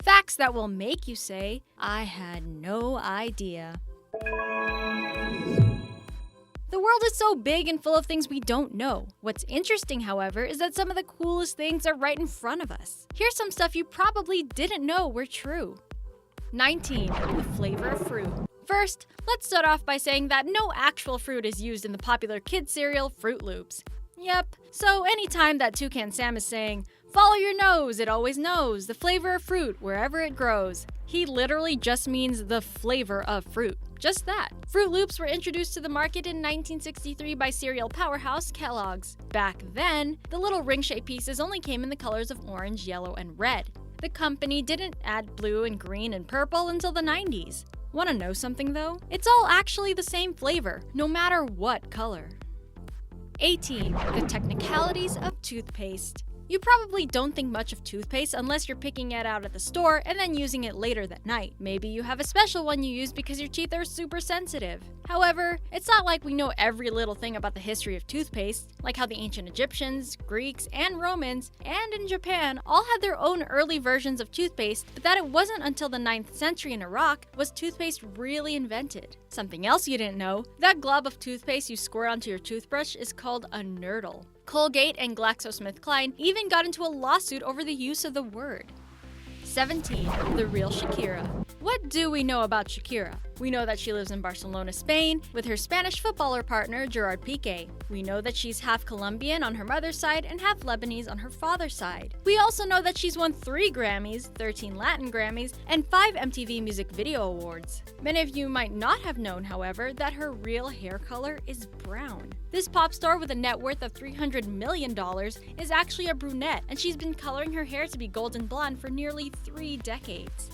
Facts that will make you say, I had no idea. The world is so big and full of things we don't know. What's interesting, however, is that some of the coolest things are right in front of us. Here's some stuff you probably didn't know were true. 19. The flavor of fruit. First, let's start off by saying that no actual fruit is used in the popular kid cereal Fruit Loops. Yep, so anytime that Toucan Sam is saying, "Follow your nose, it always knows, the flavor of fruit wherever it grows," he literally just means the flavor of fruit. Just that. Fruit Loops were introduced to the market in 1963 by cereal powerhouse Kellogg's. Back then, the little ring-shaped pieces only came in the colors of orange, yellow, and red. The company didn't add blue and green and purple until the 90s. Want to know something though? It's all actually the same flavor, no matter what color. 18. The technicalities of toothpaste. You probably don't think much of toothpaste unless you're picking it out at the store and then using it later that night. Maybe you have a special one you use because your teeth are super sensitive. However, it's not like we know every little thing about the history of toothpaste, like how the ancient Egyptians, Greeks, and Romans, and in Japan, all had their own early versions of toothpaste, but that it wasn't until the 9th century in Iraq was toothpaste really invented. Something else you didn't know, that glob of toothpaste you squirt onto your toothbrush is called a nurdle. Colgate and GlaxoSmithKline even got into a lawsuit over the use of the word. 17. The real Shakira. What do we know about Shakira? We know that she lives in Barcelona, Spain, with her Spanish footballer partner Gerard Piqué. We know that she's half Colombian on her mother's side and half Lebanese on her father's side. We also know that she's won 3 Grammys, 13 Latin Grammys, and 5 MTV Music Video Awards. Many of you might not have known, however, that her real hair color is brown. This pop star with a net worth of $300 million is actually a brunette, and she's been coloring her hair to be golden blonde for nearly 3 decades.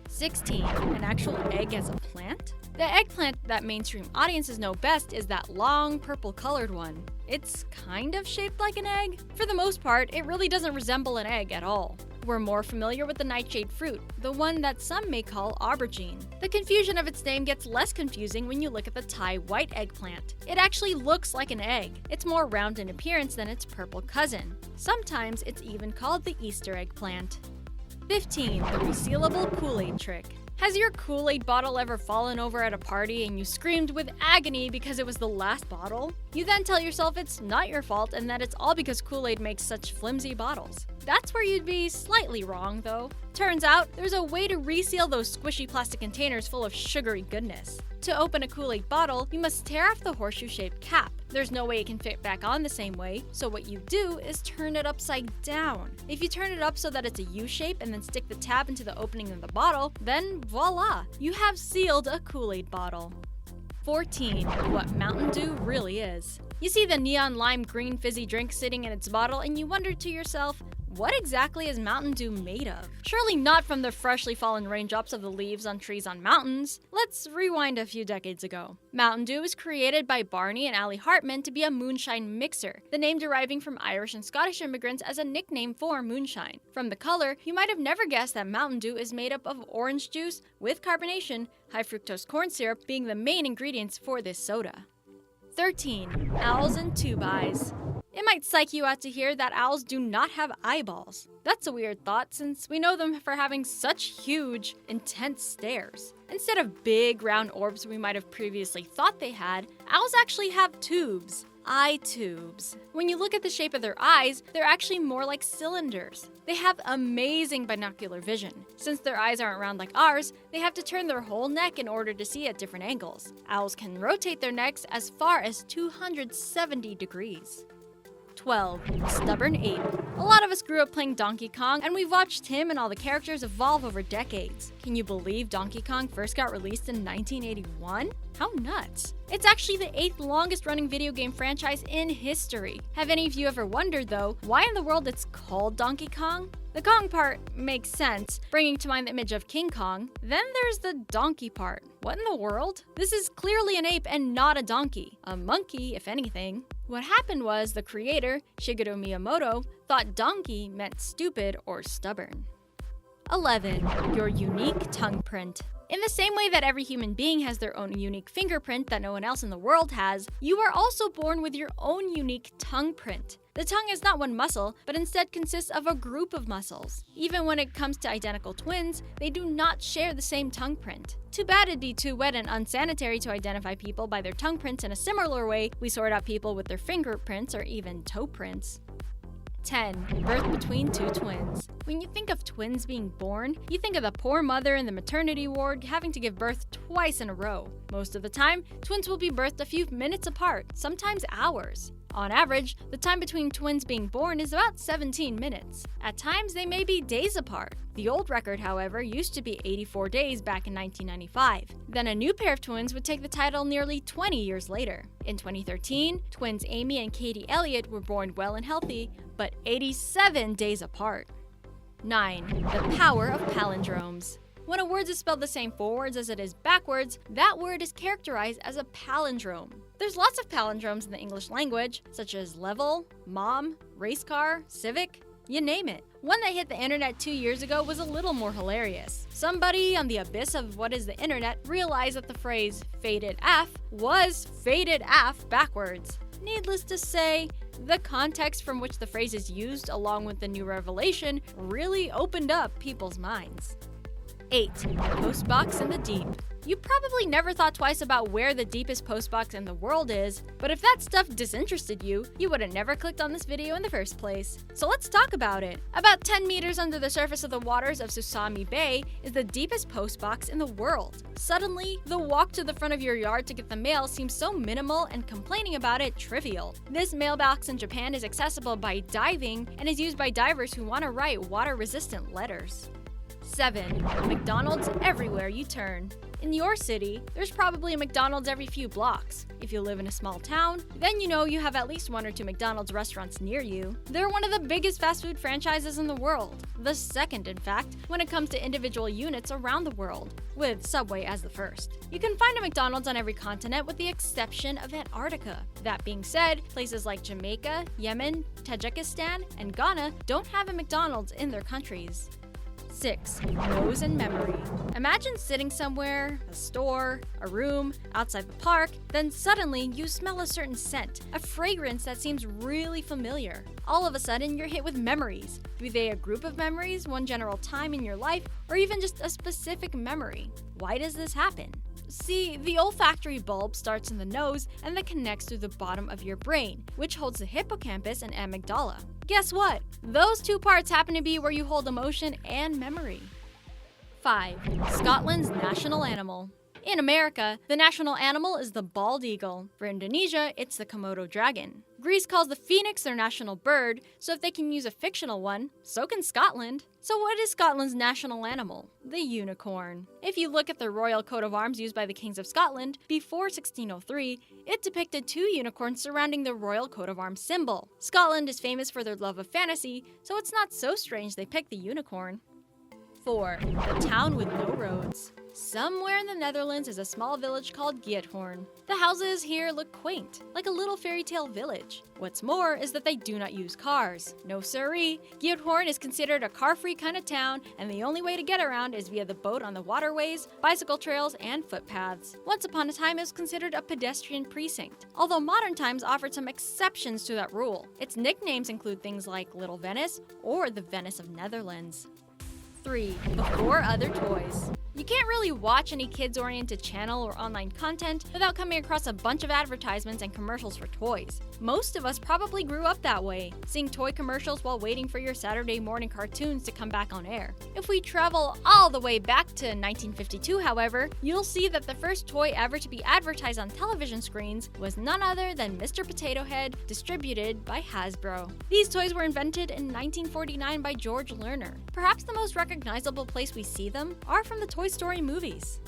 16. An actual egg as a plant? The eggplant that mainstream audiences know best is that long, purple-colored one. It's kind of shaped like an egg. For the most part, it really doesn't resemble an egg at all. We're more familiar with the nightshade fruit, the one that some may call aubergine. The confusion of its name gets less confusing when you look at the Thai white eggplant. It actually looks like an egg. It's more round in appearance than its purple cousin. Sometimes it's even called the Easter egg plant. 15. The resealable Kool-Aid trick. Has your Kool-Aid bottle ever fallen over at a party and you screamed with agony because it was the last bottle? You then tell yourself it's not your fault and that it's all because Kool-Aid makes such flimsy bottles. That's where you'd be slightly wrong, though. Turns out, there's a way to reseal those squishy plastic containers full of sugary goodness. To open a Kool-Aid bottle, you must tear off the horseshoe-shaped cap. There's no way it can fit back on the same way, so what you do is turn it upside down. If you turn it up so that it's a U shape and then stick the tab into the opening of the bottle, then voila! You have sealed a Kool-Aid bottle. 14. What Mountain Dew really is. You see the neon lime green fizzy drink sitting in its bottle and you wonder to yourself, what exactly is Mountain Dew made of? Surely not from the freshly fallen raindrops of the leaves on trees on mountains. Let's rewind a few decades ago. Mountain Dew was created by Barney and Allie Hartman to be a moonshine mixer, the name deriving from Irish and Scottish immigrants as a nickname for moonshine. From the color, you might have never guessed that Mountain Dew is made up of orange juice with carbonation, high fructose corn syrup being the main ingredients for this soda. 13. Owls and tube eyes. It might psych you out to hear that owls do not have eyeballs. That's a weird thought since we know them for having such huge, intense stares. Instead of big, round orbs we might have previously thought they had, owls actually have tubes. Eye tubes. When you look at the shape of their eyes, they're actually more like cylinders. They have amazing binocular vision. Since their eyes aren't round like ours, they have to turn their whole neck in order to see at different angles. Owls can rotate their necks as far as 270 degrees. 12. Stubborn ape. A lot of us grew up playing Donkey Kong, and we've watched him and all the characters evolve over decades. Can you believe Donkey Kong first got released in 1981? How nuts. It's actually the 8th longest running video game franchise in history. Have any of you ever wondered, though, why in the world it's called Donkey Kong? The Kong part makes sense, bringing to mind the image of King Kong. Then there's the donkey part. What in the world? This is clearly an ape and not a donkey. A monkey, if anything. What happened was the creator, Shigeru Miyamoto, thought donkey meant stupid or stubborn. 11. Your unique tongue print. In the same way that every human being has their own unique fingerprint that no one else in the world has, you are also born with your own unique tongue print. The The tongue is not one muscle, but instead consists of a group of muscles. Even when it comes to identical twins, they do not share the same tongue print. Too bad it'd be too wet and unsanitary to identify people by their tongue prints in a similar way we sort out people with their fingerprints or even toe prints. 10. Birth between two twins. When you think of twins being born, you think of the poor mother in the maternity ward having to give birth twice in a row. Most of the time, twins will be birthed a few minutes apart, sometimes hours. On average, the time between twins being born is about 17 minutes. At times, they may be days apart. The old record, however, used to be 84 days back in 1995. Then a new pair of twins would take the title nearly 20 years later. In 2013, twins Amy and Katie Elliott were born well and healthy, but 87 days apart. 9. The Power of Palindromes. When a word is spelled the same forwards as it is backwards, that word is characterized as a palindrome. There's lots of palindromes in the English language, such as level, mom, racecar, civic, you name it. One that hit the internet 2 years ago was a little more hilarious. Somebody on the abyss of what is the internet realized that the phrase faded af was faded af backwards. Needless to say, the context from which the phrase is used along with the new revelation really opened up people's minds. 8. Postbox in the deep. You probably never thought twice about where the deepest postbox in the world is, but if that stuff disinterested you, you would have never clicked on this video in the first place. So let's talk about it. About 10 meters under the surface of the waters of Tsunamis Bay is the deepest postbox in the world. Suddenly, the walk to the front of your yard to get the mail seems so minimal and complaining about it trivial. This mailbox in Japan is accessible by diving and is used by divers who want to write water-resistant letters. 7. McDonald's everywhere you turn. In your city, there's probably a McDonald's every few blocks. If you live in a small town, then you know you have at least 1 or 2 McDonald's restaurants near you. They're one of the biggest fast food franchises in the world. The second, in fact, when it comes to individual units around the world, with Subway as the first. You can find a McDonald's on every continent with the exception of Antarctica. That being said, places like Jamaica, Yemen, Tajikistan, and Ghana don't have a McDonald's in their countries. 6. Nose and memory. Imagine sitting somewhere, a store, a room, outside the park, then suddenly you smell a certain scent, a fragrance that seems really familiar. All of a sudden, you're hit with memories. Be they a group of memories, one general time in your life, or even just a specific memory. Why does this happen? See, the olfactory bulb starts in the nose and then connects through the bottom of your brain, which holds the hippocampus and amygdala. Guess what? Those two parts happen to be where you hold emotion and memory. 5. Scotland's national animal. In America, the national animal is the bald eagle. For Indonesia, it's the Komodo dragon. Greece calls the phoenix their national bird, so if they can use a fictional one, so can Scotland. So what is Scotland's national animal? The unicorn. If you look at the royal coat of arms used by the kings of Scotland, before 1603, it depicted 2 unicorns surrounding the royal coat of arms symbol. Scotland is famous for their love of fantasy, so it's not so strange they picked the unicorn. 4. The town with no roads. Somewhere in the Netherlands is a small village called Giethoorn. The houses here look quaint, like a little fairy tale village. What's more is that they do not use cars. No siree, Giethoorn is considered a car-free kind of town, and the only way to get around is via the boat on the waterways, bicycle trails, and footpaths. Once upon a time, it was considered a pedestrian precinct, although modern times offered some exceptions to that rule. Its nicknames include things like Little Venice or the Venice of Netherlands. 3. Before other toys. You can't really watch any kids-oriented channel or online content without coming across a bunch of advertisements and commercials for toys. Most of us probably grew up that way, seeing toy commercials while waiting for your Saturday morning cartoons to come back on air. If we travel all the way back to 1952, however, you'll see that the first toy ever to be advertised on television screens was none other than Mr. Potato Head, distributed by Hasbro. These toys were invented in 1949 by George Lerner. Perhaps the most recognizable place we see them are from the Toy Story movies.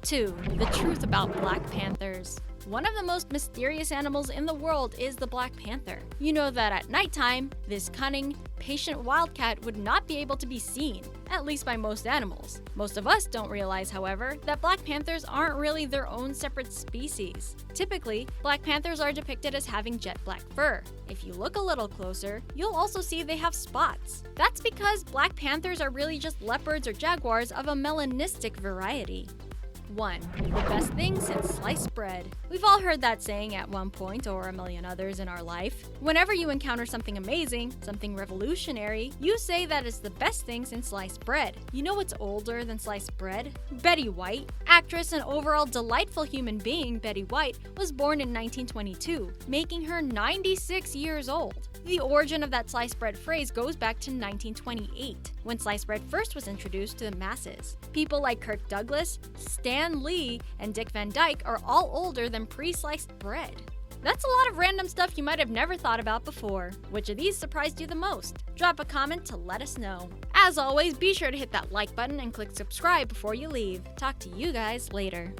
2. The truth about Black Panthers. One of the most mysterious animals in the world is the Black Panther. You know that at nighttime, this cunning, patient wildcat would not be able to be seen, at least by most animals. Most of us don't realize, however, that Black Panthers aren't really their own separate species. Typically, Black Panthers are depicted as having jet black fur. If you look a little closer, you'll also see they have spots. That's because Black Panthers are really just leopards or jaguars of a melanistic variety. 1. The best thing since sliced bread. We've all heard that saying at one point or a million others in our life. Whenever you encounter something amazing, something revolutionary, you say that it's the best thing since sliced bread. You know what's older than sliced bread? Betty White. Actress and overall delightful human being Betty White was born in 1922, making her 96 years old. The origin of that sliced bread phrase goes back to 1928, when sliced bread first was introduced to the masses. People like Kirk Douglas, Stan Lee, and Dick Van Dyke are all older than pre-sliced bread. That's a lot of random stuff you might have never thought about before. Which of these surprised you the most? Drop a comment to let us know. As always, be sure to hit that like button and click subscribe before you leave. Talk to you guys later.